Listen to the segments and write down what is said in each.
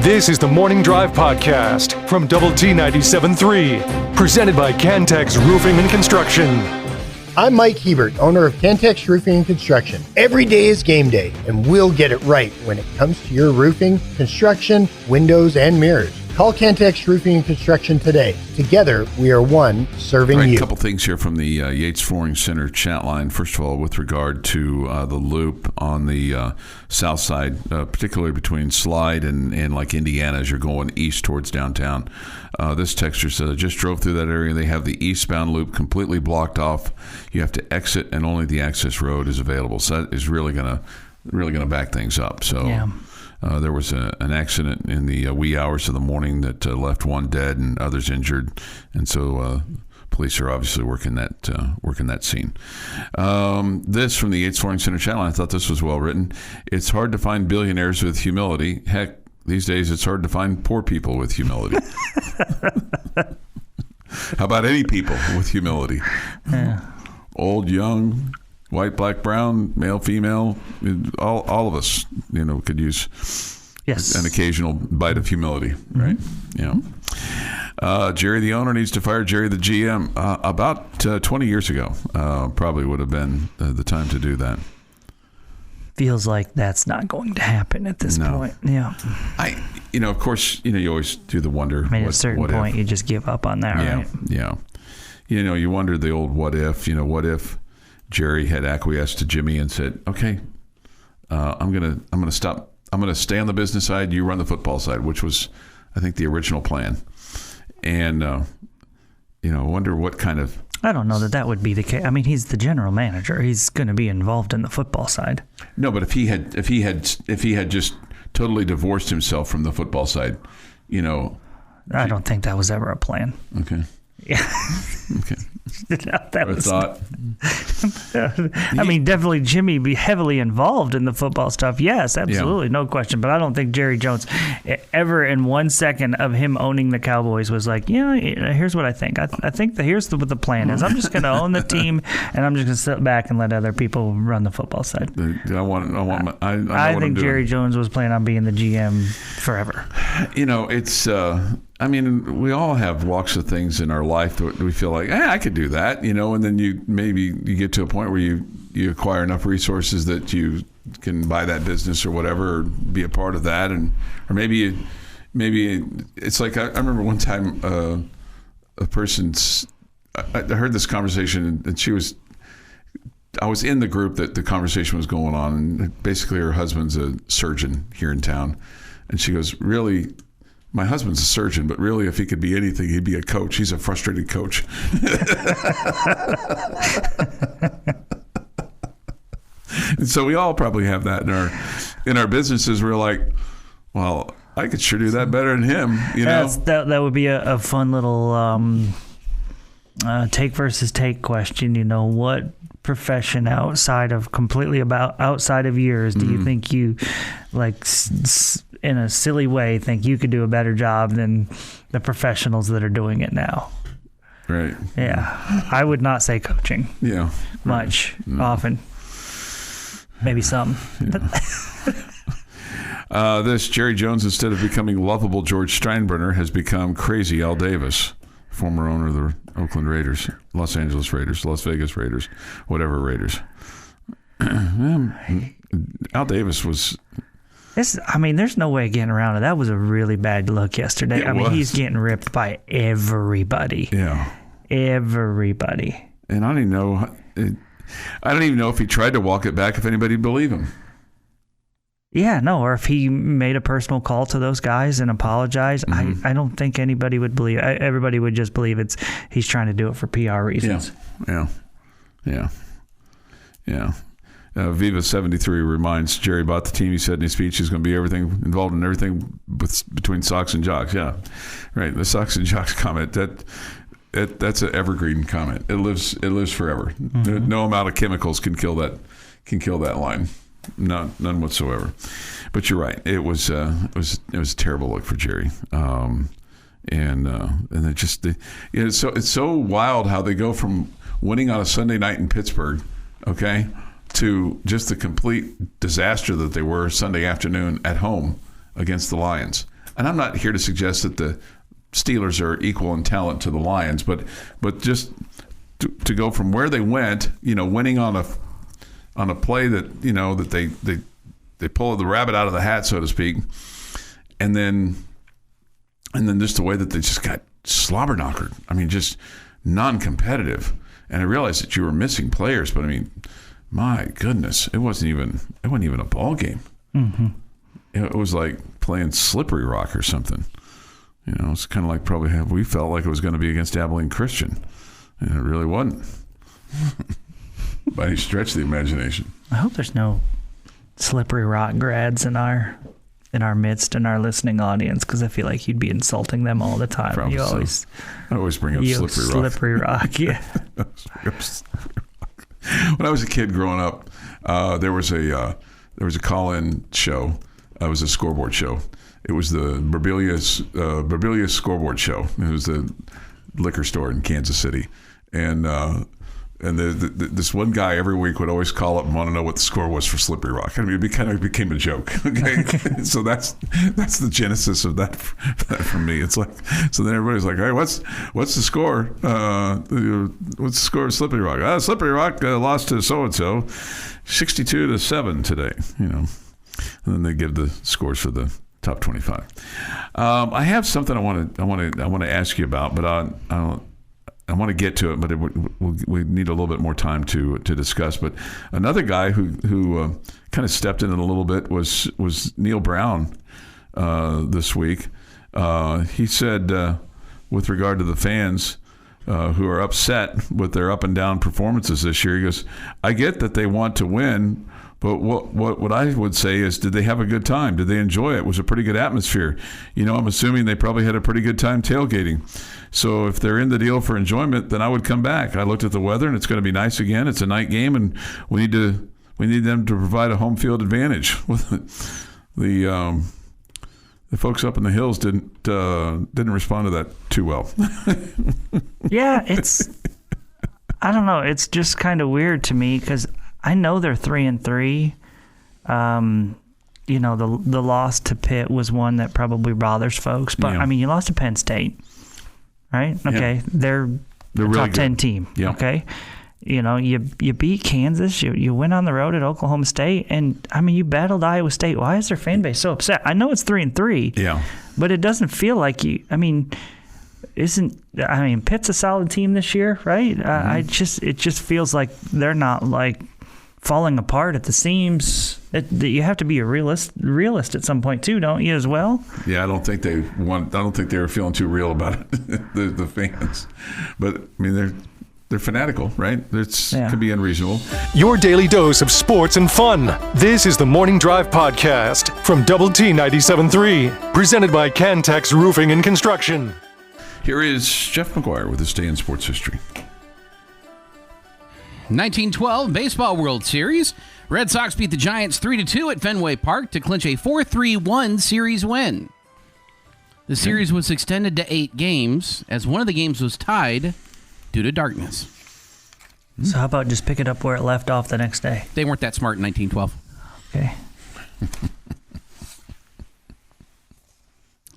This is the Morning Drive Podcast from Double T 97.3, presented by Cantex Roofing and Construction. I'm Mike Hebert, owner of Cantex Roofing and Construction. Every day is game day, and we'll get it right when it comes to your roofing, construction, windows, and mirrors. Call Cantex Roofing and Construction today. Together, we are one serving you. A couple things here from the Yates Flooring Center chat line. First of all, with regard to the loop on the south side, particularly between Slide and like Indiana as you're going east towards downtown. This texter said, I just drove through that area. They have the eastbound loop completely blocked off. You have to exit, and only the access road is available. So that is really gonna back things up. So. Yeah. There was an accident in the wee hours of the morning that left one dead and others injured, and so police are obviously working that scene. This from the Yates Flooring Center channel. I thought this was well written. It's hard to find billionaires with humility. Heck, these days it's hard to find poor people with humility. How about any people with humility? Yeah. Old, young, white, black, brown, male, female, all of us, could use an occasional bite of humility, right? Yeah. Jerry, the owner, needs to fire Jerry, the GM. About 20 years ago, probably would have been the time to do that. Feels like that's not going to happen at this point. Yeah. Of course, you always do the wonder. I mean, at a certain point, you just give up on that, right? Yeah. You wonder the old what if. What if Jerry had acquiesced to Jimmy and said, "Okay, I'm gonna stop. I'm gonna stay on the business side. You run the football side," which was, I think, the original plan. And wonder what kind of. I don't know that would be the case. I mean, he's the general manager. He's going to be involved in the football side. No, but if he had just totally divorced himself from the football side, I don't think that was ever a plan. Okay. Yeah. Okay. That was thought. I mean, definitely Jimmy be heavily involved in the football stuff. Yes, absolutely, no question. But I don't think Jerry Jones ever in 1 second of him owning the Cowboys was like, here's what I think. I think here's what the plan is. I'm just going to own the team, and I'm just going to sit back and let other people run the football side. I think Jerry Jones was planning on being the GM forever. It's. We all have walks of things in our life that we feel like, I could do that, and then you get to a point where you acquire enough resources that you can buy that business or whatever, or be a part of that, or maybe it's like I remember one time a person's. I heard this conversation and I was in the group that the conversation was going on, and basically her husband's a surgeon here in town, and she goes, really. My husband's a surgeon, but really, if he could be anything, he'd be a coach. He's a frustrated coach. And so we all probably have that in our businesses. We're like, well, I could sure do that better than him. That would be a fun little take versus take question. What profession outside of yours do you think you like? In a silly way, think you could do a better job than the professionals that are doing it now. Right. Yeah. I would not say coaching. Yeah. Much. Right. Often. Maybe some. This Jerry Jones, instead of becoming lovable George Steinbrenner, has become crazy Al Davis, former owner of the Oakland Raiders, Los Angeles Raiders, Las Vegas Raiders, whatever Raiders. Al Davis was... there's no way getting around it. That was a really bad look yesterday. He's getting ripped by everybody. Yeah. Everybody. And I don't even know if he tried to walk it back, if anybody'd believe him. Yeah, no, or if he made a personal call to those guys and apologized, I don't think anybody would believe. Everybody would just believe he's trying to do it for PR reasons. Yeah. Viva 73 reminds Jerry bought the team. He said in his speech he's going to be involved in everything between socks and jocks. Yeah, right. The socks and jocks comment that's an evergreen comment. It lives forever. Mm-hmm. No amount of chemicals can kill that line. None whatsoever. But you're right. It was a terrible look for Jerry. And it just it's so wild how they go from winning on a Sunday night in Pittsburgh, okay, to just the complete disaster that they were Sunday afternoon at home against the Lions. and I'm not here to suggest that the Steelers are equal in talent to the Lions, but just to go from where they went, winning on a play that that they pull the rabbit out of the hat, so to speak, and then just the way that they just got slobber knockered. I mean, just non-competitive. And I realized that you were missing players, but I mean, my goodness, it wasn't even a ball game. Mm-hmm. It was like playing Slippery Rock or something. It's kind of like probably how we felt like it was going to be against Abilene Christian, and it really wasn't by any stretch of the imagination. I hope there's no Slippery Rock grads in our midst, in our listening audience, because I feel like you'd be insulting them all the time. Probably so. I always bring up Slippery Rock. Yeah. When I was a kid growing up, there was a call-in show. It was a scoreboard show. It was the Berbelius scoreboard show. It was the liquor store in Kansas City, and this one guy every week would always call up and want to know what the score was for Slippery Rock. I mean, it kind of became a joke. Okay, so that's the genesis of that for me. It's like, so then everybody's like, hey, what's the score? What's the score of Slippery Rock? Slippery Rock lost to so and so, 62-7 today. And then they give the scores for the top 25. I have something I want to ask you about, but I want to get to it, but we need a little bit more time to discuss. But another guy who kind of stepped in it a little bit was Neil Brown this week. He said, with regard to the fans who are upset with their up and down performances this year, he goes, I get that they want to win, but what I would say is, did they have a good time? Did they enjoy it? Was it a pretty good atmosphere? I'm assuming they probably had a pretty good time tailgating. So if they're in the deal for enjoyment, then I would come back. I looked at the weather, and it's going to be nice again. It's a night game, and we need them to provide a home field advantage. The folks up in the hills didn't respond to that too well. Yeah, I don't know. It's just kind of weird to me because I know they're 3-3. The loss to Pitt was one that probably bothers folks, but I mean, you lost to Penn State, right? Okay, yeah. They're a really top 10 good team. Yeah. Okay, you beat Kansas. You went on the road at Oklahoma State, and I mean, you battled Iowa State. Why is their fan base so upset? I know it's 3-3. Yeah, but it doesn't feel like you. I mean, Pitt's a solid team this year, right? Mm-hmm. It just feels like they're not like falling apart at the seams. You have to be a realist at some point too, don't you, as well? Yeah, I don't think they were feeling too real about it, the fans. But I mean, they're fanatical, right? Could be unreasonable. Your daily dose of sports and fun. This is the Morning Drive Podcast from Double T 97.3, presented by Cantex Roofing and Construction. Here is Jeff McGuire with this day in sports history. 1912 Baseball World Series. Red Sox beat the Giants 3-2 at Fenway Park to clinch a 4-3-1 series win. The series was extended to 8 games, as one of the games was tied due to darkness. So how about just pick it up where it left off the next day? They weren't that smart in 1912. Okay.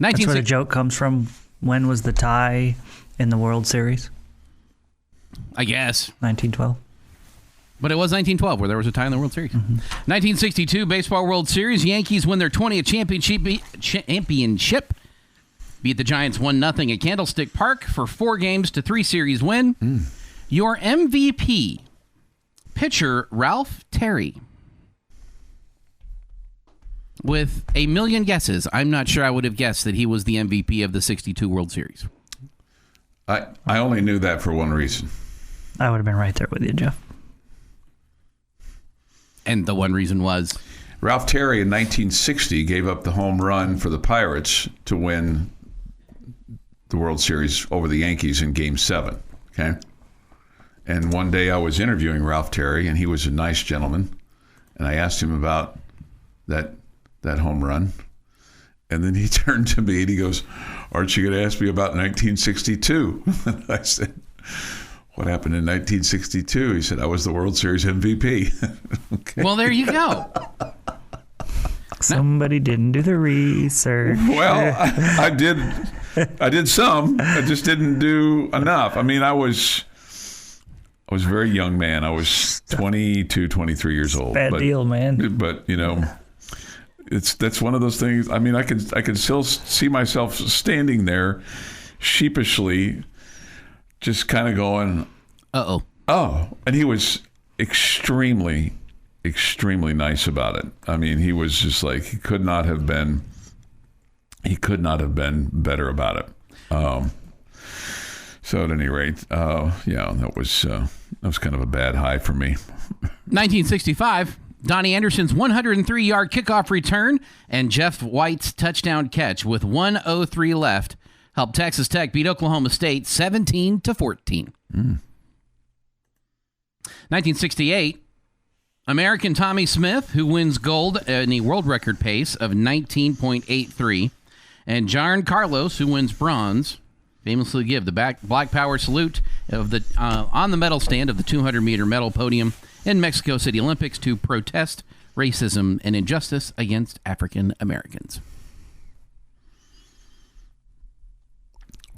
That's where the joke comes from. When was the tie in the World Series? I guess. 1912. But it was 1912 where there was a tie in the World Series. Mm-hmm. 1962 Baseball World Series. Yankees win their 20th championship. Beat the Giants 1-0 at Candlestick Park for 4 games to 3 series win. Your MVP, pitcher Ralph Terry. With a million guesses, I'm not sure I would have guessed that he was the MVP of the 62 World Series. I only knew that for one reason. I would have been right there with you, Jeff. And the one reason was? Ralph Terry in 1960 gave up the home run for the Pirates to win the World Series over the Yankees in Game 7. Okay? And one day I was interviewing Ralph Terry, and he was a nice gentleman. And I asked him about that home run. And then he turned to me and he goes, aren't you going to ask me about 1962? I said, what happened in 1962? He said, I was the World Series MVP. Okay. Well, there you go. Somebody didn't do the research. Well, I did some. I just didn't do enough. I mean, I was a very young man. I was 22, 23 years old. Bad deal, man. But, that's one of those things. I mean, I could still see myself standing there sheepishly, just kind of going, Uh-oh. Oh, and he was extremely nice about it. I mean, he was just like, he could not have been better about it. So at any rate, that was kind of a bad high for me. 1965, Donnie Anderson's 103-yard kickoff return and Jeff White's touchdown catch with 1:03 left helped Texas Tech beat Oklahoma State 17-14. 1968, American Tommy Smith, who wins gold in the world record pace of 19.83, and John Carlos, who wins bronze, famously give the Black Power salute of the on the medal stand of the 200-meter medal podium in Mexico City Olympics to protest racism and injustice against African Americans.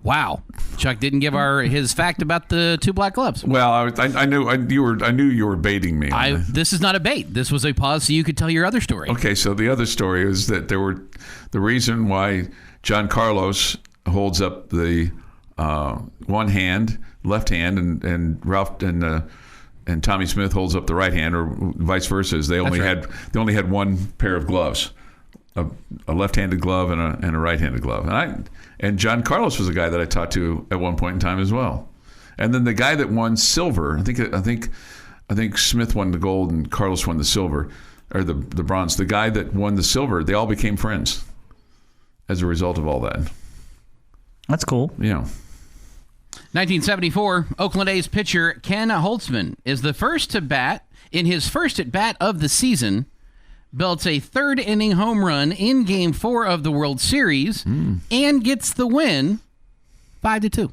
Wow, Chuck didn't give his fact about the two black gloves. Well, I knew you were baiting me. This is not a bait. This was a pause so you could tell your other story. Okay, so the other story is that the reason why John Carlos holds up the one hand, left hand, and Ralph and Tommy Smith holds up the right hand, or vice versa. Is they only had one pair of gloves, a left-handed glove and a right-handed glove, and John Carlos was a guy that I talked to at one point in time as well. And then the guy that won silver, I think Smith won the gold and Carlos won the silver, or the bronze. The guy that won the silver, they all became friends as a result of all that. That's cool. Yeah. 1974, Oakland A's pitcher Ken Holtzman is the first to bat in his first at bat of the season. Belts a third-inning home run in Game 4 of the World Series and gets the win 5-2.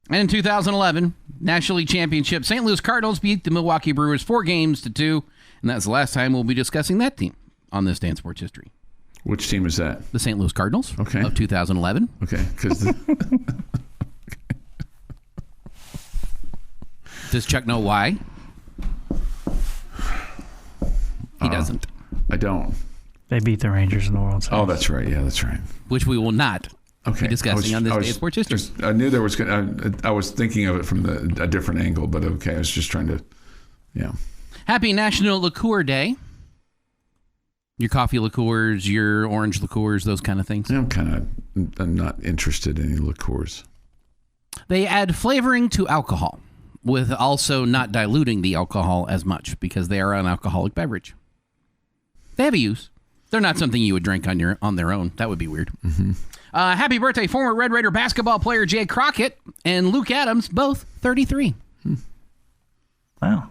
And in 2011, National League Championship, St. Louis Cardinals beat the Milwaukee Brewers 4-2, and that's the last time we'll be discussing that team on this day in sports history. Which team is that? The St. Louis Cardinals of 2011. Okay, because does Chuck know why? He doesn't. I don't. They beat the Rangers in the World Series. Oh, that's right. Yeah, that's right. Which we will not be discussing on this day of sports history. I knew there was. I was thinking of it from a different angle, but okay. I was just trying to. Yeah. Happy National Liqueur Day. Your coffee liqueurs, your orange liqueurs, those kind of things. I'm not interested in any liqueurs. They add flavoring to alcohol, with also not diluting the alcohol as much because they are an alcoholic beverage. They have a use. They're not something you would drink on their own. That would be weird. Mm-hmm. Happy birthday, former Red Raider basketball player Jay Crockett and Luke Adams, both 33. Wow.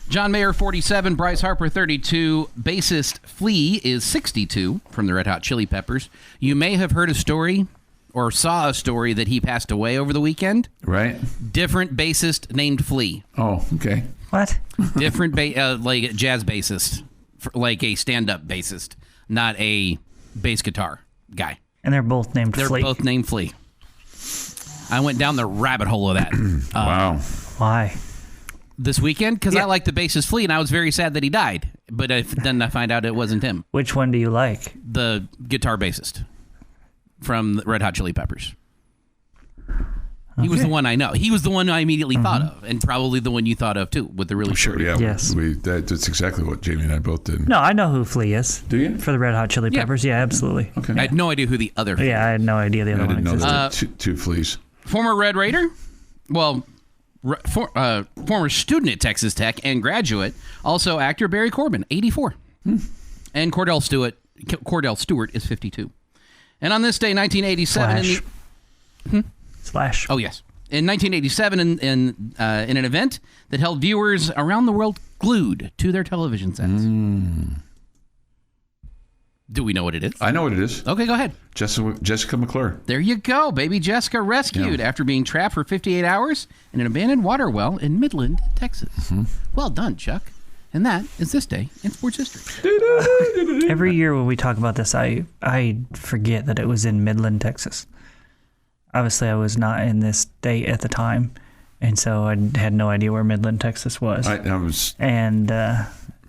John Mayer, 47. Bryce Harper, 32. Bassist Flea is 62 from the Red Hot Chili Peppers. You may have heard a story or saw a story that he passed away over the weekend. Right. Different bassist named Flea. Oh, okay. What? Different like a jazz bassist, like a stand-up bassist, not a bass guitar guy. And they're both named Flea. They're both named Flea. I went down the rabbit hole of that. Wow. Why? This weekend, because I like the bassist Flea, and I was very sad that he died. But then I find out it wasn't him. Which one do you like? The guitar bassist from the Red Hot Chili Peppers. Okay. He was the one I know. He was the one I immediately thought of, and probably the one you thought of, too, with the really short. Yeah, yes. That's exactly what Jamie and I both did. No, I know who Flea is. Do you? For the Red Hot Chili Peppers, yeah, absolutely. Okay. I had no idea who the other Flea was. Yeah, I had no idea the other one existed. I didn't know there were two Fleas. Former Red Raider, former student at Texas Tech and graduate, also actor Barry Corbin, 84. And Cordell Stewart is 52. And on this day, 1987... Slash. Oh, yes. In 1987, in an event that held viewers around the world glued to their television sets. Do we know what it is? I know what it is. Okay, go ahead. Jessica McClure. There you go. Baby Jessica rescued after being trapped for 58 hours in an abandoned water well in Midland, Texas. Well done, Chuck. And that is this day in sports history. Every year when we talk about this, I forget that it was in Midland, Texas. Obviously, I was not in this state at the time, and so I had no idea where Midland, Texas was. I was, and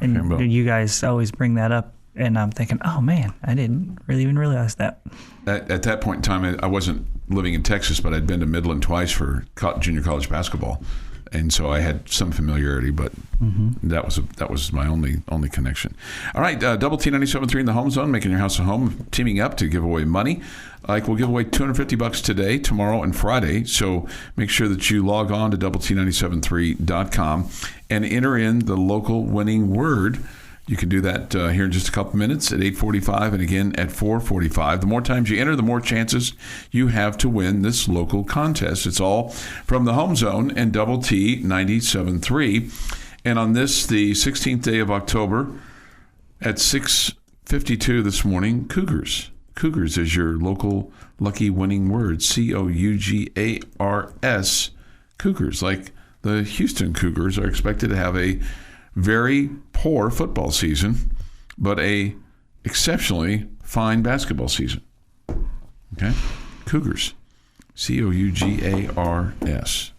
you guys always bring that up, and I'm thinking, oh man, I didn't really even realize that. at that point in time, I wasn't living in Texas, but I'd been to Midland twice for junior college basketball, and so I had some familiarity. But that was my only connection. All right, Double T 97.3 in the home zone, making your house a home, teaming up to give away money. Like we'll give away $250 today, tomorrow, and Friday. So make sure that you log on to doublet973.com and enter in the local winning word. You can do that here in just a couple minutes at 8:45 and again at 4:45. The more times you enter, the more chances you have to win this local contest. It's all from the home zone and Double T 97.3. And on this, the 16th day of October at 6:52 this morning, Cougars. Cougars is your local lucky winning word. Cougars. Cougars. Like the Houston Cougars are expected to have a very poor football season, but a exceptionally fine basketball season. Okay? Cougars. Cougars.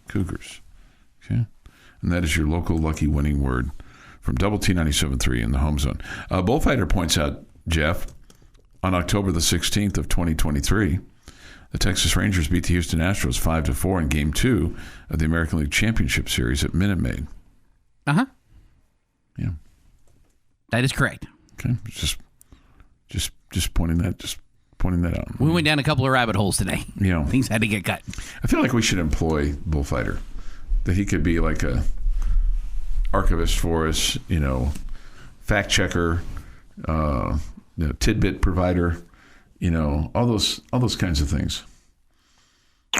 Cougars. Okay? And that is your local lucky winning word from Double T 97.3 in the home zone. Bullfighter points out, Jeff, on October the 16th of 2023, the Texas Rangers beat the Houston Astros 5-4 in Game 2 of the American League Championship Series at Minute Maid. Uh-huh. Yeah. That is correct. Okay. Just pointing that out. We went down a couple of rabbit holes today. Yeah. Things had to get cut. I feel like we should employ Bullfighter. That he could be like a archivist for us, fact checker, tidbit provider, all those kinds of things.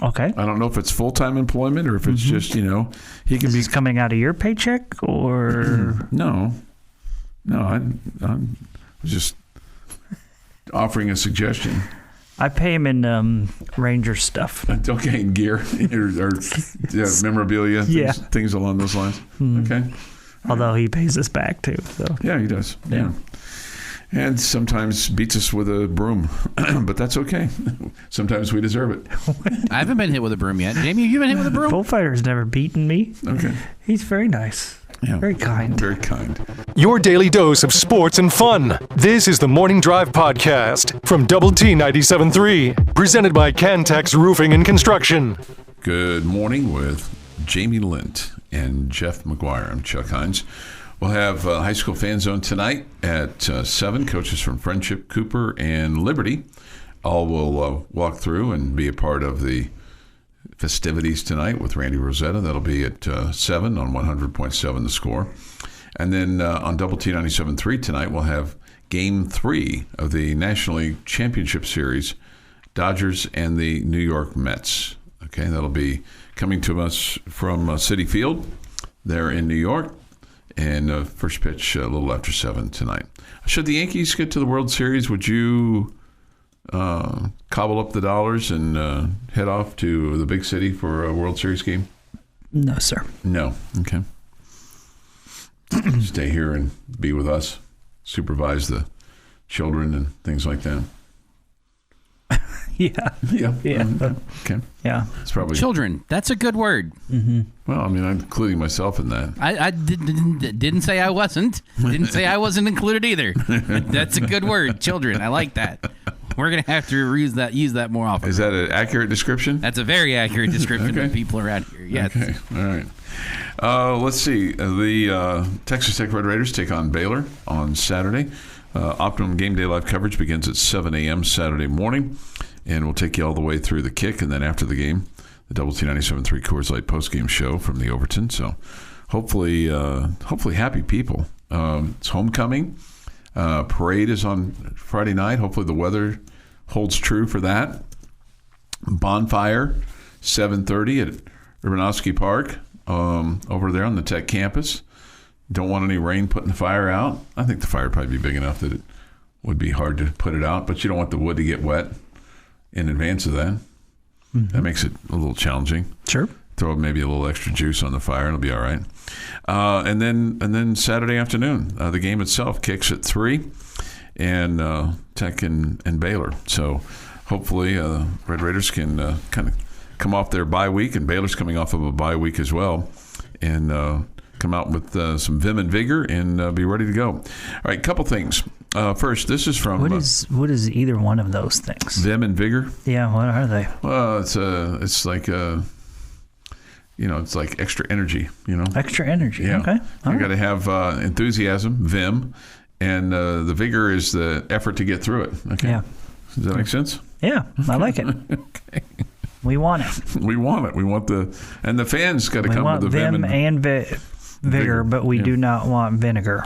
Okay. I don't know if it's full-time employment or if it's just, he can Is be coming out of your paycheck or No, I'm just offering a suggestion. I pay him in Ranger stuff. Okay, in gear or memorabilia, things along those lines. Okay. Although he pays us back too. So Yeah, he does. Yeah. And sometimes beats us with a broom, but that's okay. Sometimes we deserve it. I haven't been hit with a broom yet. Jamie, have you been hit with a broom? Bullfighter's never beaten me. Okay. He's very nice. Yeah. Very kind. Very kind. Your daily dose of sports and fun. This is the Morning Drive Podcast from Double T 97.3, presented by Cantex Roofing and Construction. Good morning with Jamie Lent and Jeff McGuire. I'm Chuck Heinz. We'll have High School Fan Zone tonight at 7. Coaches from Friendship, Cooper, and Liberty all will walk through and be a part of the festivities tonight with Randy Rosetta. That'll be at 7 on 100.7 The Score. And then on Double T 97.3 tonight, we'll have Game 3 of the National League Championship Series, Dodgers and the New York Mets. Okay, that'll be coming to us from Citi Field there in New York. And first pitch a little after 7 tonight. Should the Yankees get to the World Series, would you cobble up the dollars and head off to the big city for a World Series game? No, sir. No. Okay. Stay here and be with us. Supervise the children and things like that. Yeah. Yeah. Okay. Yeah. It's probably Children. That's a good word. Mm-hmm. Well, I mean, I'm including myself in that. I didn't say I wasn't. Didn't say I wasn't included either. That's a good word. Children. I like that. We're going to have to use that more often. Is that an accurate description? That's a very accurate description Okay. of people around here. Yes. Okay. All right. Let's see. The Texas Tech Red Raiders take on Baylor on Saturday. Optimum Game Day live coverage begins at 7 a.m. Saturday morning. And we'll take you all the way through the kick, and then after the game, the Double T 97.3 Coors Light postgame show from the Overton. So hopefully happy people. It's homecoming. Parade is on Friday night. Hopefully the weather holds true for that. Bonfire, 7:30 at Urbanowski Park over there on the Tech campus. Don't want any rain putting the fire out. I think the fire would probably be big enough that it would be hard to put it out, but you don't want the wood to get wet in advance of that. Mm-hmm. That makes it a little challenging. Sure. throw maybe a little extra juice on the fire, and it'll be all right. And then Saturday afternoon, the game itself kicks at 3, and Tech and Baylor. So hopefully Red Raiders can kind of come off their bye week, and Baylor's coming off of a bye week as well, and come out with some vim and vigor and be ready to go. All right, couple things. First, this is from what is either one of those things? Vim and vigor. Yeah, what are they? Well, it's like it's like extra energy. Extra energy. Yeah. Okay. You got to have enthusiasm, vim, and the vigor is the effort to get through it. Okay. Yeah. Does that make sense? Yeah, I like it. Okay. We want it. We want it. We want the fans got to come want with the vim and vigor, but we do not want vinegar.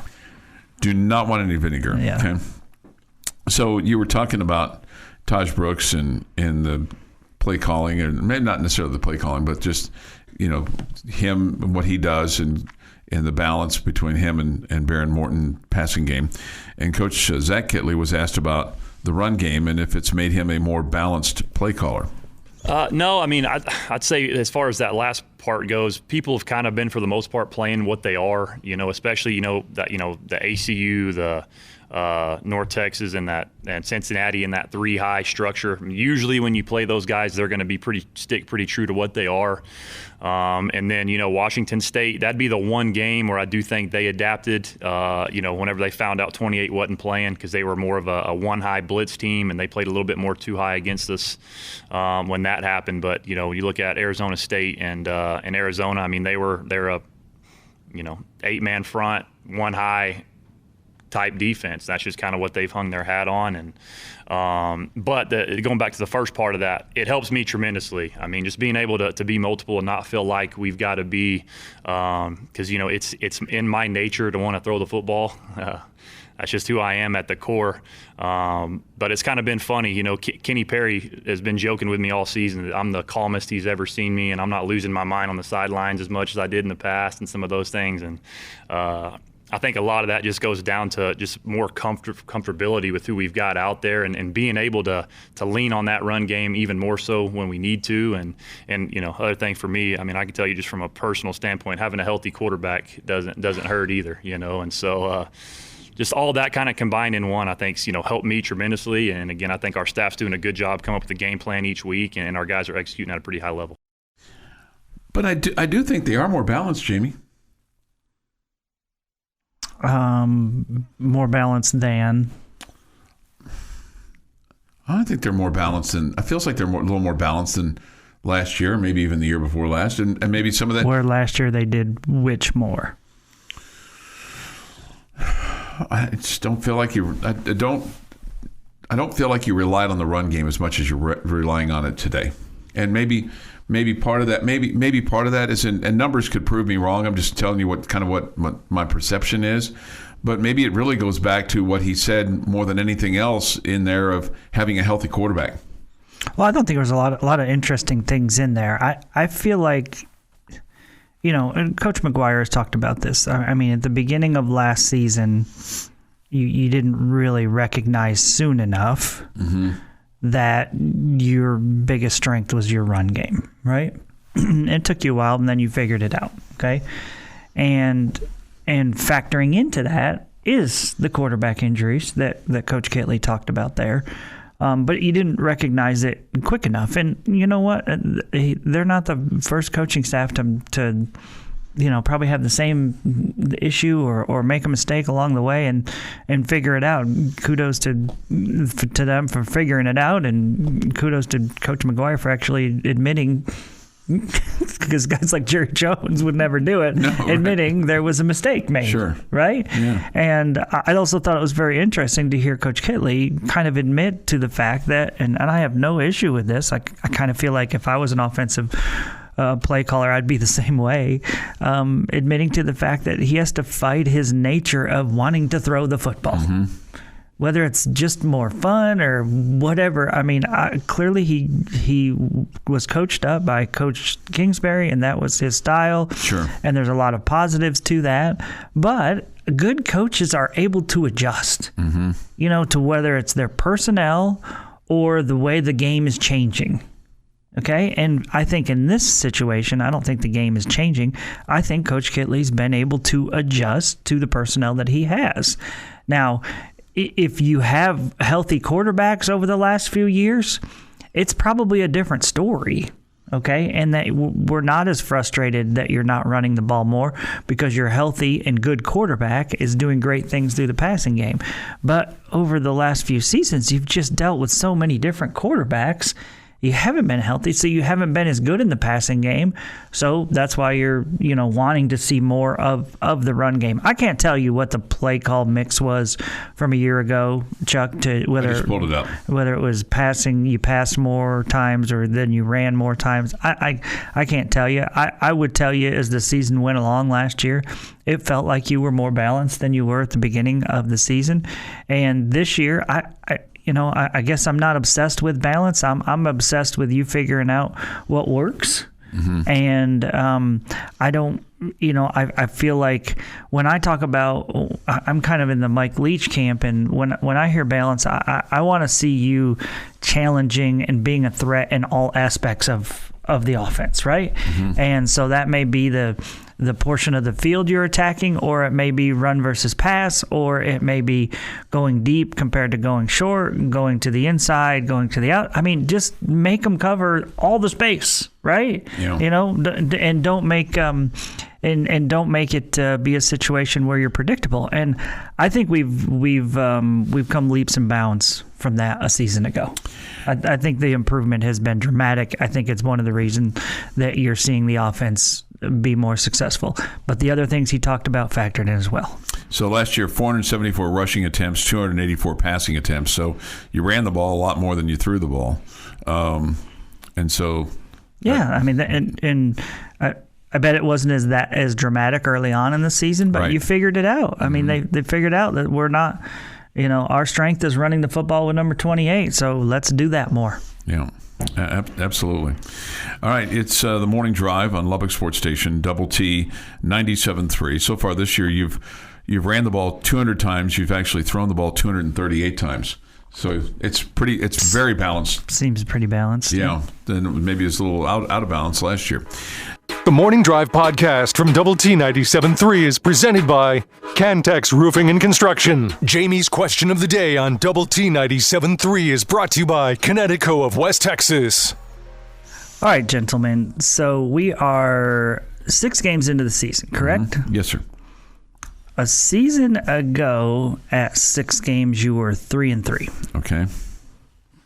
Do not want any vinegar. Yeah. Okay. So you were talking about Taj Brooks and the play calling, and maybe not necessarily the play calling, but just him and what he does, and the balance between him and Baron Morton passing game. And Coach Zach Kitley was asked about the run game and if it's made him a more balanced play caller. No, I mean, I'd say as far as that last part goes, people have kind of been for the most part playing what they are, especially, the ACU, the North Texas and Cincinnati in that 3 high structure. Usually when you play those guys, they're going to be stick pretty true to what they are. And then, Washington State, that'd be the one game where I do think they adapted, whenever they found out 28 wasn't playing, because they were more of a 1 high blitz team, and they played a little bit more 2 high against us when that happened. But, you look at Arizona State and Arizona, I mean, they're a, 8-man front, 1 high type defense. That's just kind of what they've hung their hat on. And but going back to the first part of that, it helps me tremendously. I mean, just being able to be multiple and not feel like we've got to be, because it's in my nature to want to throw the football. That's just who I am at the core. But it's kind of been funny. Kenny Perry has been joking with me all season that I'm the calmest he's ever seen me, and I'm not losing my mind on the sidelines as much as I did in the past and some of those things. And I think a lot of that just goes down to just more comfortability with who we've got out there, and being able to lean on that run game even more so when we need to. And other thing for me, I mean, I can tell you just from a personal standpoint, having a healthy quarterback doesn't hurt either, and so just all that kind of combined in one, I think, helped me tremendously. And again, I think our staff's doing a good job coming up with a game plan each week, and our guys are executing at a pretty high level. But I do think they are more balanced, Jamie. More balanced than. I think they're more balanced than. It feels like they're a little more balanced than last year, maybe even the year before last, and maybe some of that. Where last year they did which more? I just don't feel like you. I don't feel like you relied on the run game as much as you're relying on it today, and maybe part of that, maybe part of that is, and numbers could prove me wrong. I'm just telling you what my perception is, but maybe it really goes back to what he said more than anything else in there of having a healthy quarterback. Well, I don't think there was a lot of interesting things in there. I feel like, and Coach McGuire has talked about this. I mean, at the beginning of last season, you didn't really recognize soon enough that your biggest strength was your run game, right? It took you a while, and then you figured it out, okay? And factoring into that is the quarterback injuries that Coach Kitley talked about there. But you didn't recognize it quick enough. And you know what? They're not the first coaching staff to probably have the same issue or make a mistake along the way and figure it out. Kudos to them for figuring it out, and kudos to Coach McGuire for actually admitting, because guys like Jerry Jones would never do it, admitting there was a mistake made. Sure. Right? Yeah. And I also thought it was very interesting to hear Coach Kitley kind of admit to the fact that, and I have no issue with this, I kind of feel like if I was an offensive play caller, I'd be the same way, admitting to the fact that he has to fight his nature of wanting to throw the football. Mm-hmm. Whether it's just more fun or whatever. I mean, clearly he was coached up by Coach Kingsbury, and that was his style. Sure. And there's a lot of positives to that. But good coaches are able to adjust, to whether it's their personnel or the way the game is changing. Okay, and I think in this situation, I don't think the game is changing. I think Coach Kitley's been able to adjust to the personnel that he has. Now, if you have healthy quarterbacks over the last few years, it's probably a different story. Okay, and that we're not as frustrated that you're not running the ball more because your healthy and good quarterback is doing great things through the passing game. But over the last few seasons, you've just dealt with so many different quarterbacks. You haven't been healthy, so you haven't been as good in the passing game. So that's why you're, wanting to see more of the run game. I can't tell you what the play call mix was from a year ago, Chuck, to whether I just pulled it up. Whether it was passing, you passed more times, or then you ran more times. I can't tell you. I would tell you as the season went along last year, it felt like you were more balanced than you were at the beginning of the season. And this year, I guess I'm not obsessed with balance. I'm obsessed with you figuring out what works. Mm-hmm. And I don't, I feel like when I talk about, I'm kind of in the Mike Leach camp, and when I hear balance, I want to see you challenging and being a threat in all aspects of the offense, right? Mm-hmm. And so that may be the portion of the field you're attacking, or it may be run versus pass, or it may be going deep compared to going short, going to the inside, going to the out. I mean, just make them cover all the space, right? Yeah. And don't make and don't make it be a situation where you're predictable. And I think we've come leaps and bounds from that a season ago. I think the improvement has been dramatic. I think it's one of the reasons that you're seeing the offense be more successful. But the other things he talked about factored in as well. So last year, 474 rushing attempts, 284 passing attempts. So you ran the ball a lot more than you threw the ball. And so... Yeah, I mean, and I bet it wasn't as dramatic early on in the season, but you figured it out. I mean, they figured out that we're not... our strength is running the football with number 28, so let's do that more. Yeah, absolutely. All right, it's the Morning Drive on Lubbock Sports Station, Double T 97.3. So far this year, you've ran the ball 200 times. You've actually thrown the ball 238 times. So it's very balanced. Seems pretty balanced. Yeah. Then maybe it's a little out of balance last year. The Morning Drive podcast from Double T 97.3 is presented by Cantex Roofing and Construction. Jamie's question of the day on Double T 97.3 is brought to you by Connecticut of West Texas. All right, gentlemen. So we are 6 games into the season, correct? Mm-hmm. Yes, sir. A season ago, at 6 games, you were 3-3. Okay.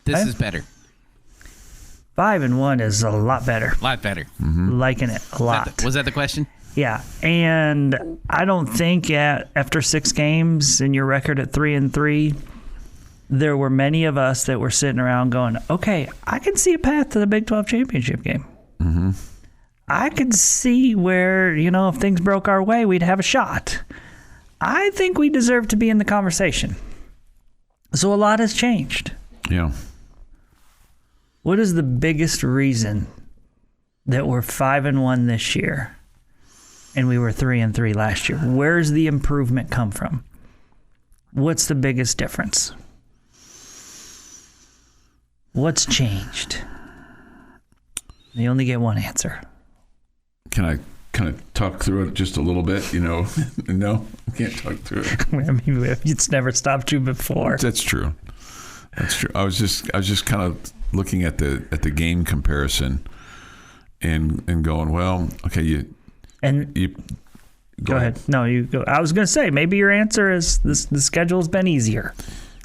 This is better. 5-1 is a lot better. A lot better. Mm-hmm. Liking it a lot. Was that the question? Yeah, and I don't think after 6 games and your record at 3-3, there were many of us that were sitting around going, okay, I can see a path to the Big 12 championship game. Mm-hmm. I could see where, if things broke our way, we'd have a shot. I think we deserve to be in the conversation. So a lot has changed. Yeah. What is the biggest reason that we're 5-1 this year and we were 3-3 last year? Where's the improvement come from? What's the biggest difference? What's changed? You only get one answer. Can I kind of talk through it just a little bit? No, I can't talk through it. I mean, it's never stopped you before. That's true. I was just kind of looking at the game comparison and going, well, okay, you go ahead. No, you go. I was going to say maybe your answer is the schedule's been easier.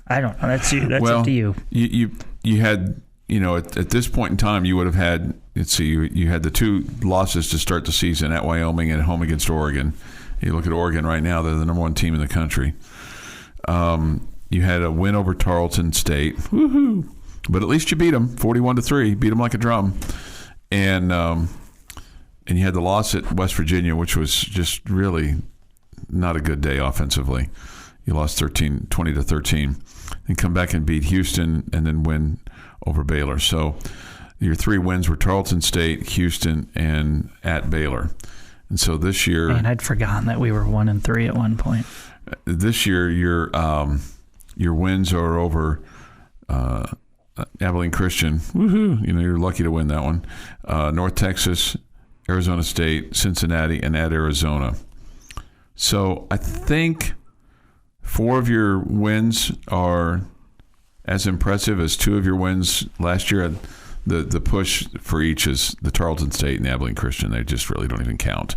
I don't know. That's you. That's up to you. You had, at this point in time, you would have had, let's see, you had the 2 losses to start the season at Wyoming and at home against Oregon. You look at Oregon right now; they're the number 1 team in the country. You had a win over Tarleton State. Woohoo! But at least you beat them 41-3. Beat them like a drum, and you had the loss at West Virginia, which was just really not a good day offensively. You lost 20-13, and come back and beat Houston, and then win over Baylor. So your 3 wins were Tarleton State, Houston, and at Baylor. And so this year, and I'd forgotten that we were 1-3 at one point. This year, your wins are over Abilene Christian. Woohoo! You're lucky to win that one. North Texas, Arizona State, Cincinnati, and at Arizona. So I think 4 of your wins are as impressive as 2 of your wins last year. The push for each is the Tarleton State and the Abilene Christian. They just really don't even count.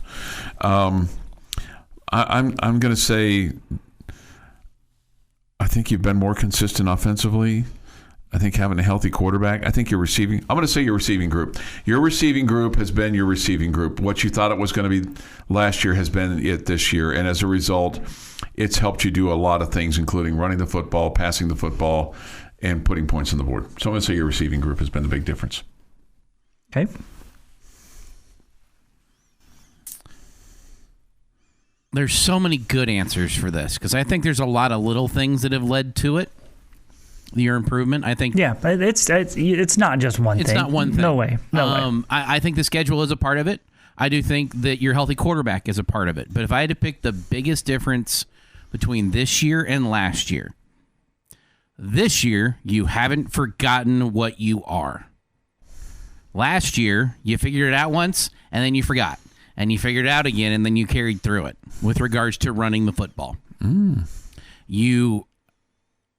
I'm going to say I think you've been more consistent offensively. I think having a healthy quarterback. I think I'm going to say your receiving group. Your receiving group has been your receiving group. What you thought it was going to be last year has been it this year. And as a result, it's helped you do a lot of things, including running the football, passing the football, and putting points on the board. So I'm going to say your receiving group has been the big difference. Okay. There's so many good answers for this because I think there's a lot of little things that have led to it. Your improvement, I think. Yeah, it's not just one thing. It's not one thing. No way. I think the schedule is a part of it. I do think that your healthy quarterback is a part of it. But if I had to pick the biggest difference between this year and last year, this year you haven't forgotten what you are. Last year you figured it out once and then you forgot, and you figured it out again and then you carried through it with regards to running the football. You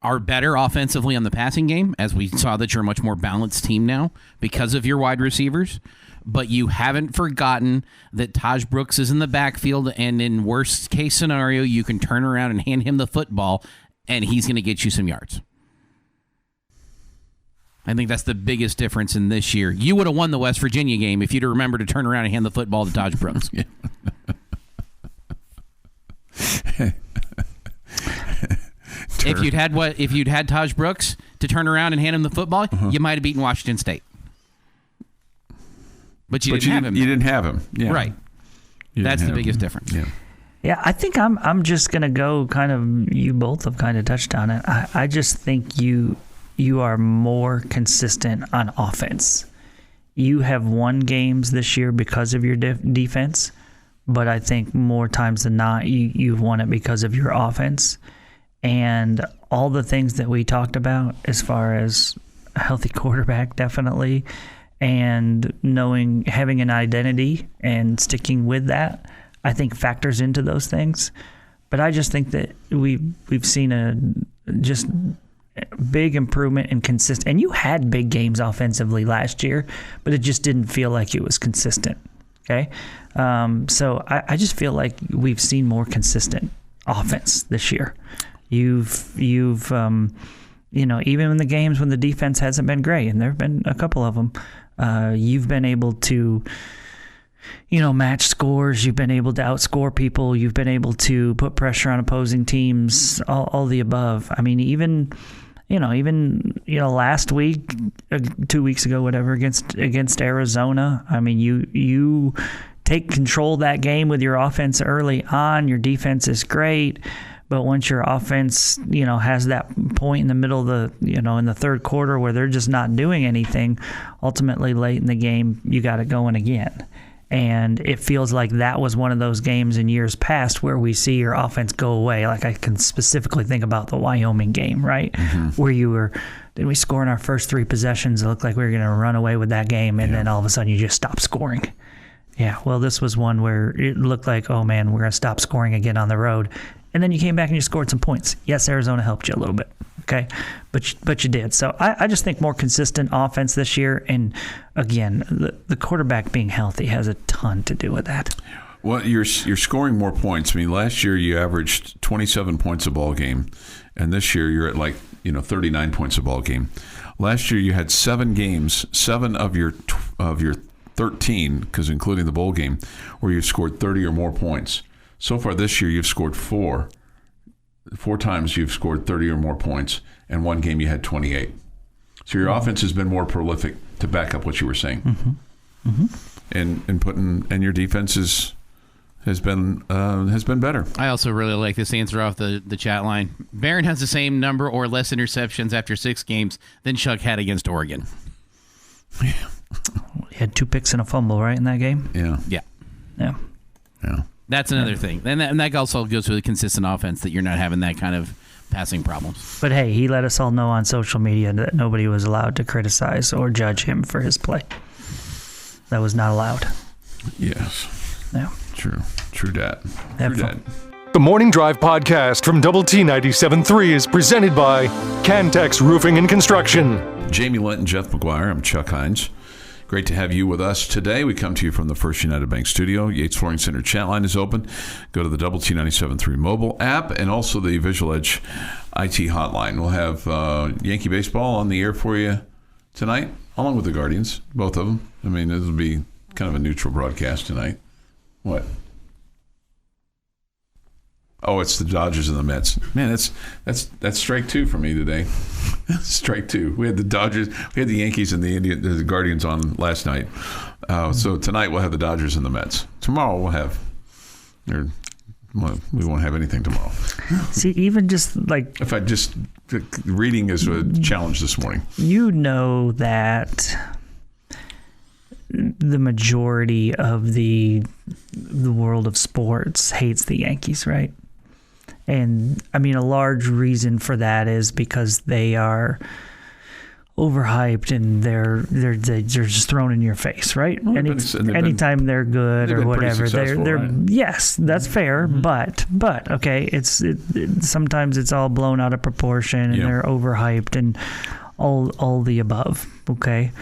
are better offensively on the passing game, as we saw that you're a much more balanced team now because of your wide receivers. But you haven't forgotten that Taj Brooks is in the backfield, and in worst case scenario, you can turn around and hand him the football, and he's going to get you some yards. I think that's the biggest difference in this year. You would have won the West Virginia game if you'd have remembered to turn around and hand the football to Taj Brooks. If you'd had Taj Brooks to turn around and hand him the football, you might have beaten Washington State. But you didn't have him. You didn't have him. Yeah. Right. That's the biggest difference. Yeah. Yeah, I think I'm just gonna go kind of. You both have kind of touched on it. I just think you are more consistent on offense. You have won games this year because of your defense, but I think more times than not, you've won it because of your offense. And all the things that we talked about as far as a healthy quarterback, definitely, and having an identity and sticking with that, I think factors into those things. But I just think that we've seen a just big improvement in consistent. And you had big games offensively last year, but it just didn't feel like it was consistent. Okay, so I just feel like we've seen more consistent offense this year. You've even in the games when the defense hasn't been great, and there have been a couple of them, you've been able to, match scores. You've been able to outscore people. You've been able to put pressure on opposing teams. All the above. I mean, even last week, 2 weeks ago, whatever, against Arizona. I mean, you take control of that game with your offense early on. Your defense is great. But once your offense, has that point in the middle of the, in the third quarter where they're just not doing anything, ultimately late in the game, you got it going again. And it feels like that was one of those games in years past where we see your offense go away. Like I can specifically think about the Wyoming game, right? Mm-hmm. Where didn't we score in our first 3 possessions? It looked like we were going to run away with that game. And then all of a sudden you just stop scoring. Yeah, well, this was one where it looked like, oh man, we're going to stop scoring again on the road. And then you came back and you scored some points. Yes, Arizona helped you a little bit, okay? But you did. So I just think more consistent offense this year. And, again, the quarterback being healthy has a ton to do with that. Well, you're scoring more points. I mean, last year you averaged 27 points a ball game, and this year you're at 39 points a ball game. Last year you had 7 games, 7 of your 13, because including the bowl game, where you scored 30 or more points. So far this year, you've scored 4. 4 times you've scored 30 or more points, and 1 game you had 28. So your offense has been more prolific to back up what you were saying. Mm-hmm. Mm-hmm. And your defense has been better. I also really like this answer off the chat line. Barron has the same number or less interceptions after 6 games than Chuck had against Oregon. Yeah. He had 2 picks and a fumble, right, in that game? Yeah. Yeah. That's another thing. And that also goes with a consistent offense, that you're not having that kind of passing problems. But hey, he let us all know on social media that nobody was allowed to criticize or judge him for his play. That was not allowed. Yes. Yeah. True dat. Have True fun. dat. The Morning Drive podcast from Double T 97.3 is presented by Cantex Roofing and Construction. Jamie Lent and Jeff McGuire. I'm Chuck Heinz. Great to have you with us today. We come to you from the First United Bank studio. Yates Flooring Center chat line is open. Go to the Double T 97.3 mobile app and also the Visual Edge IT hotline. We'll have Yankee baseball on the air for you tonight, along with the Guardians, both of them. I mean, this will be kind of a neutral broadcast tonight. What? Oh, it's the Dodgers and the Mets. Man, that's strike two for me today. Strike two. We had the Dodgers, we had the Yankees and the Guardians on last night. So tonight we'll have the Dodgers and the Mets. Tomorrow we'll have, we won't have anything tomorrow. See, even just like If I just reading is a challenge this morning. you know that the majority of the world of sports hates the Yankees, right? And I mean, a large reason for that is because they are overhyped and they're just thrown in your face, right? Well, Anytime they're good or whatever, they're right? yes, that's fair. But okay, it's sometimes it's all blown out of proportion and they're overhyped and all the above. Okay.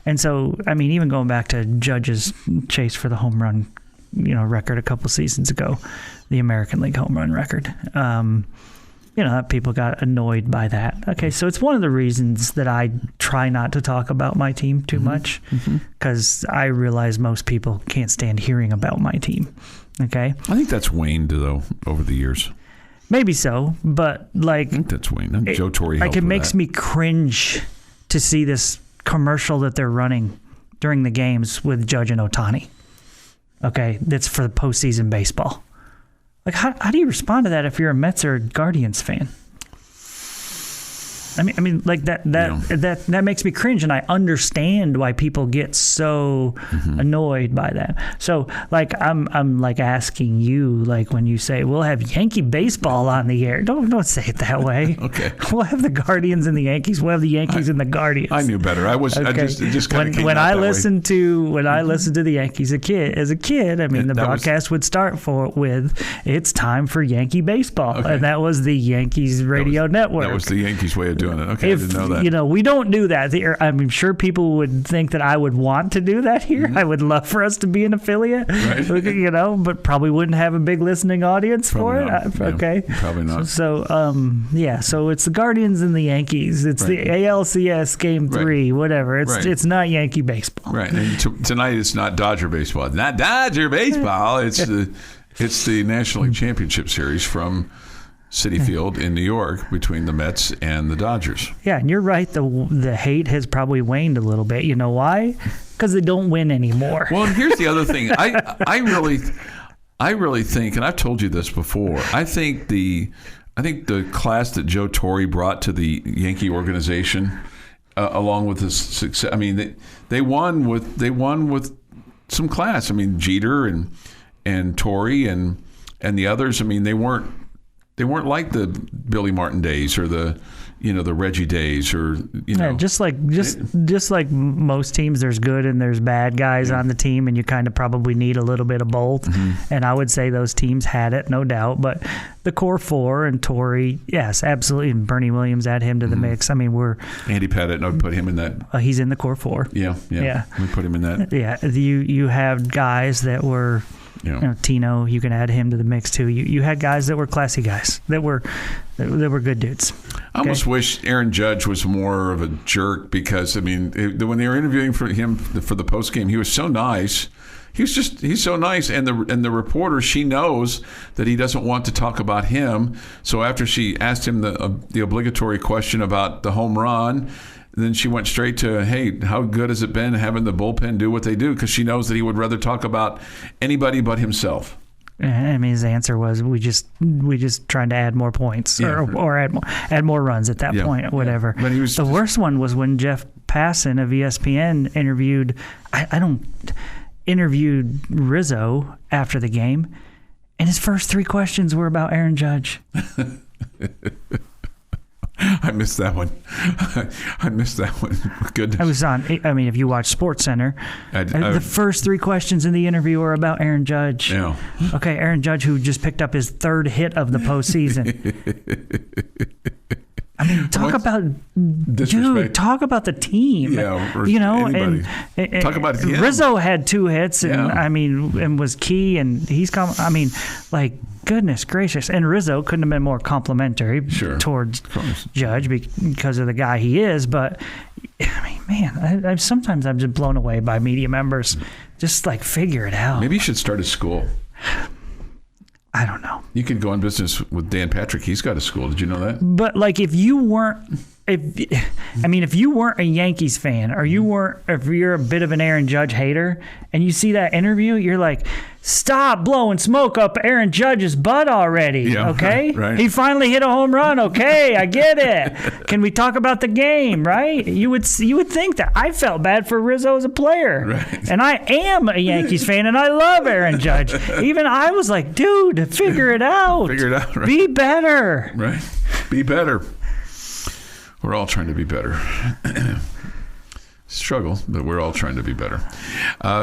And so, I mean, even going back to Judge's chase for the home run, record a couple seasons ago, the American League home run record, people got annoyed by that. Okay, so it's one of the reasons that I try not to talk about my team too much, because I realize most people can't stand hearing about my team. Okay, I think that's waned though over the years. Maybe so, but I think that's waned. Joe Torre helped it with makes that. me cringe to see this commercial that they're running during the games with Judge and Ohtani. Okay, that's for the postseason baseball. Like, how do you respond to that if you're a Mets or Guardians fan? I mean, like that makes me cringe, and I understand why people get so annoyed by that. So, like, I'm like asking you, like, when you say we'll have Yankee baseball on the air, don't say it that way. Okay, we'll have the Guardians and the Yankees. We'll have the Yankees and the Guardians. I knew better. I just kind of came when out I that listened way. to I listened to the Yankees as a kid. I mean, the broadcast would start with "It's time for Yankee baseball," and that was the Yankees radio network. That was the Yankees' way of doing it. Okay, I didn't know that. We don't do that here. I'm sure people would think that I would want to do that here. I would love for us to be an affiliate, right. But probably wouldn't have a big listening audience for it. Okay, probably not. So so it's the Guardians and the Yankees. It's the ALCS Game 3, whatever. It's not Yankee baseball. Right. And tonight it's not Dodger baseball. It's not Dodger baseball. It's the National League Championship Series from Citi Field in New York between the Mets and the Dodgers. Yeah, and you're right. The hate has probably waned a little bit. You know why? Because they don't win anymore. Well, and here's the other thing. I really think, and I've told you this before, I think the class that Joe Torre brought to the Yankee organization, along with his success, I mean, they won with some class. I mean, Jeter and Torre and the others. I mean, they weren't like the Billy Martin days or the Reggie days or just like most teams, there's good and there's bad guys on the team, and you kind of probably need a little bit of both. And I would say those teams had it, no doubt. But the core four and Torre, yes, absolutely, and Bernie Williams, add him to the mix. I mean, Andy Pettitte, I would put him in that. He's in the core four. Yeah. We put him in that. Yeah, you have guys that were. Tino, you can add him to the mix too. You had guys that were classy guys that were good dudes. I almost wish Aaron Judge was more of a jerk because when they were interviewing for him for the post game, he was so nice. He's so nice, and the reporter, she knows that he doesn't want to talk about him. So after she asked him the obligatory question about the home run, then she went straight to, hey, how good has it been having the bullpen do what they do? Because she knows that he would rather talk about anybody but himself. I mean, his answer was, we just trying to add more points or add more runs at that point, or whatever. But the worst one was when Jeff Passan of ESPN interviewed Rizzo after the game, and his first three questions were about Aaron Judge. I missed that one. I missed that one. Goodness. I was on. I mean, if you watch SportsCenter, the first 3 questions in the interview were about Aaron Judge. Yeah. Okay, Aaron Judge, who just picked up his 3rd hit of the postseason. I mean, talk about the team. Yeah, you know, anybody. and talk about him. Rizzo had 2 hits, and Yeah. I mean, and was key, and he's come. I mean, like, goodness gracious, and Rizzo couldn't have been more complimentary towards Judge because of the guy he is. But I mean, man, sometimes I'm just blown away by media members. Just like figure it out. Maybe you should start a school. I don't know. You could go in business with Dan Patrick. He's got a school. Did you know that? But like, if you weren't a Yankees fan, or if you're a bit of an Aaron Judge hater, and you see that interview, you're like, stop blowing smoke up Aaron Judge's butt already. Yeah, okay, right. He finally hit a home run. Okay, I get it. Can we talk about the game? Right? You would think that. I felt bad for Rizzo as a player, right. And I am a Yankees fan, and I love Aaron Judge. Even I was like, dude, figure it out. Figure it out. Right. Be better. Right. Be better. We're all trying to be better. Struggle, but we're all trying to be better.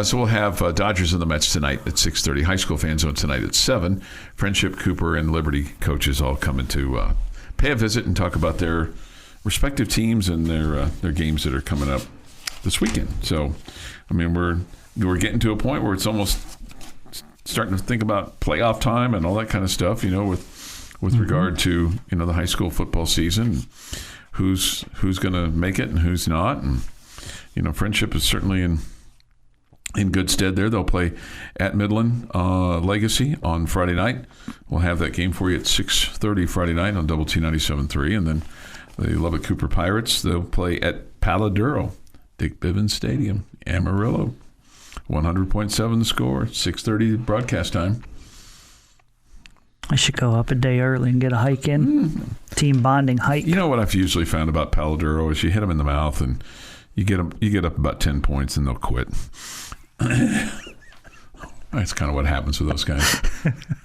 So we'll have Dodgers and the Mets tonight at 6:30. High School Fan Zone tonight at 7. Friendship, Cooper, and Liberty coaches all coming to pay a visit and talk about their respective teams and their games that are coming up this weekend. So, I mean, we're getting to a point where it's almost starting to think about playoff time and all that kind of stuff, you know, with regard to, you know, the high school football season. Who's going to make it and who's not, and you know, Friendship is certainly in good stead there. They'll play at Midland Legacy on Friday night. We'll have that game for you at 6:30 Friday night on Double T 97.3, and then the Lubbock Cooper Pirates, they'll play at Paladuro, Dick Bivens Stadium, Amarillo. 100.7 the score, 6:30 broadcast time. I should go up a day early and get a hike in. Team bonding hike. You know what I've usually found about Paladuro is you hit them in the mouth and you get up about 10 points and they'll quit. That's kind of what happens with those guys.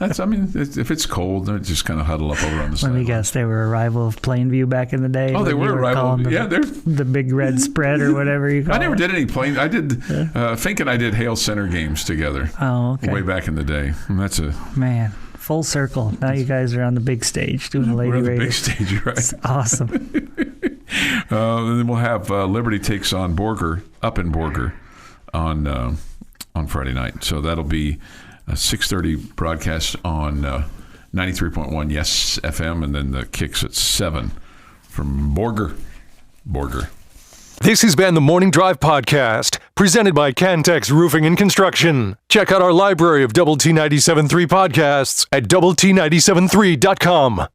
If it's cold, they just kind of huddle up over on the side. Let me guess, they were a rival of Plainview back in the day. Oh, they were a rival. Yeah, they're the big red spread or whatever you call it. I never did any Plain. I did. Fink and I did Hale Center games together. Oh, okay. Way back in the day. And that's a man. Full circle. Now you guys are on the big stage doing the Lady Raiders. We're on the Raiders. big stage, right? It's awesome. And then we'll have Liberty takes on Borger, up in Borger, on Friday night. So that'll be a 6:30 broadcast on 93.1 Yes FM, and then the kicks at 7 from Borger. This has been the Morning Drive Podcast, presented by Cantex Roofing and Construction. Check out our library of Double T 97.3 podcasts at doublet97.3.com.